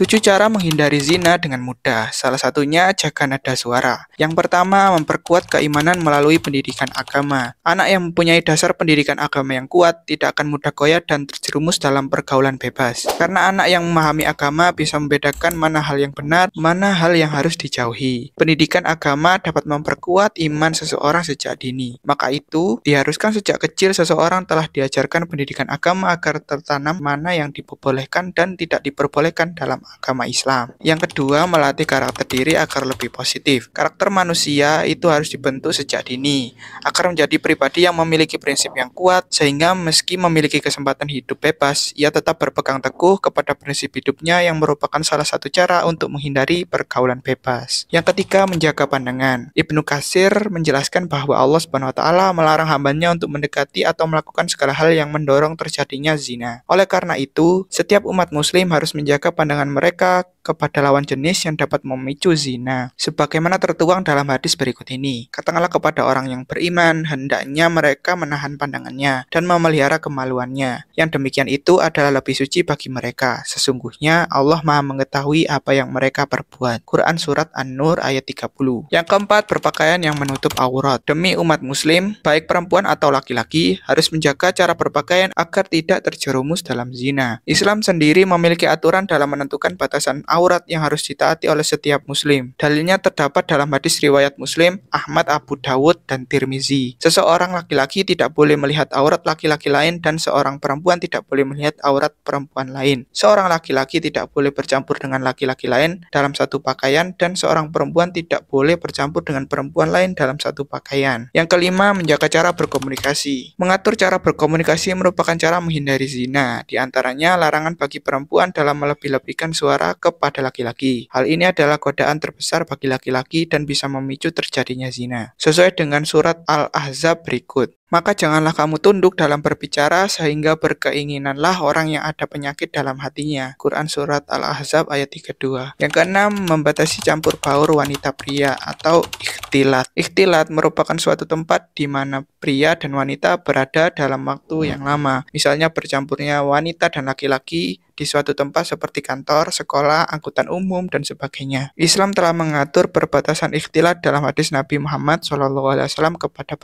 7 cara menghindari zina dengan mudah. Salah satunya jaga nada suara. Yang pertama, memperkuat keimanan melalui pendidikan agama. Anak yang mempunyai dasar pendidikan agama yang kuat tidak akan mudah goyah dan terjerumus dalam pergaulan bebas. Karena anak yang memahami agama bisa membedakan mana hal yang benar, mana hal yang harus dijauhi. Pendidikan agama dapat memperkuat iman seseorang sejak dini. Maka itu, diharuskan sejak kecil seseorang telah diajarkan pendidikan agama agar tertanam mana yang diperbolehkan dan tidak diperbolehkan dalam agama Islam. Yang kedua, melatih karakter diri agar lebih positif. Karakter manusia itu harus dibentuk sejak dini, agar menjadi pribadi yang memiliki prinsip yang kuat, sehingga meski memiliki kesempatan hidup bebas, ia tetap berpegang teguh kepada prinsip hidupnya yang merupakan salah satu cara untuk menghindari pergaulan bebas. Yang ketiga, menjaga pandangan. Ibnu Katsir menjelaskan bahwa Allah Subhanahu wa taala melarang hambanya untuk mendekati atau melakukan segala hal yang mendorong terjadinya zina. Oleh karena itu, setiap umat muslim harus menjaga pandangan mereka kepada lawan jenis yang dapat memicu zina. Sebagaimana tertuang dalam hadis berikut ini, katakanlah kepada orang yang beriman, hendaknya mereka menahan pandangannya dan memelihara kemaluannya. Yang demikian itu adalah lebih suci bagi mereka. Sesungguhnya Allah Maha mengetahui apa yang mereka perbuat. Quran Surat An-Nur ayat 30. Yang keempat, berpakaian yang menutup aurat. Demi umat muslim, baik perempuan atau laki-laki, harus menjaga cara berpakaian agar tidak terjerumus dalam zina. Islam sendiri memiliki aturan dalam menentukan batasan aurat yang harus ditaati oleh setiap muslim. Dalilnya terdapat dalam hadis riwayat Muslim, Ahmad, Abu Dawud, dan Tirmizi. Seseorang laki-laki tidak boleh melihat aurat laki-laki lain dan seorang perempuan tidak boleh melihat aurat perempuan lain. Seorang laki-laki tidak boleh bercampur dengan laki-laki lain dalam satu pakaian dan seorang perempuan tidak boleh bercampur dengan perempuan lain dalam satu pakaian. Yang kelima, menjaga cara berkomunikasi. Mengatur cara berkomunikasi merupakan cara menghindari zina. Di antaranya larangan bagi perempuan dalam melebih-lebihkan suara kepada laki-laki. Hal ini adalah godaan terbesar bagi laki-laki dan bisa memicu terjadinya zina. Sesuai dengan surat Al-Ahzab berikut. Maka janganlah kamu tunduk dalam berbicara sehingga berkeinginanlah orang yang ada penyakit dalam hatinya. Quran Surat Al-Ahzab ayat 32. Yang keenam, membatasi campur baur wanita pria atau ikhtilat. Ikhtilat merupakan suatu tempat di mana pria dan wanita berada dalam waktu yang lama. Misalnya bercampurnya wanita dan laki-laki di suatu tempat seperti kantor, sekolah, angkutan umum, dan sebagainya. Islam telah mengatur perbatasan ikhtilat dalam hadis Nabi Muhammad SAW kepada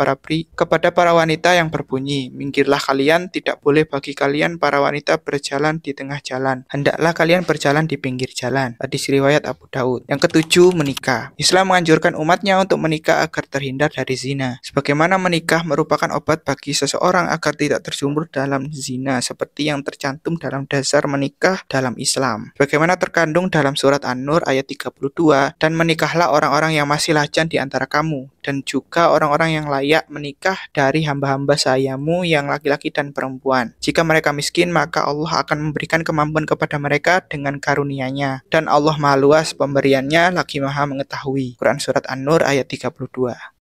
para wanita yang berbunyi, minggirlah kalian, tidak boleh bagi kalian para wanita berjalan di tengah jalan. Hendaklah kalian berjalan di pinggir jalan. Hadis riwayat Abu Daud. Yang ketujuh, menikah. Islam menganjurkan umatnya untuk menikah agar terhindar dari zina. Sebagaimana menikah merupakan obat bagi seseorang agar tidak terjumbur dalam zina, seperti yang tercantum dalam dasar menikah dalam Islam. Bagaimana terkandung dalam surat An-Nur ayat 32, dan menikahlah orang-orang yang masih lajang di antara kamu, dan juga orang-orang yang layak menikah dari hamba-hamba sayamu yang laki-laki dan perempuan. Jika mereka miskin, maka Allah akan memberikan kemampuan kepada mereka dengan karunia-Nya. Dan Allah Maha Luas pemberiannya, lagi Maha mengetahui. Quran Surat An-Nur ayat 32.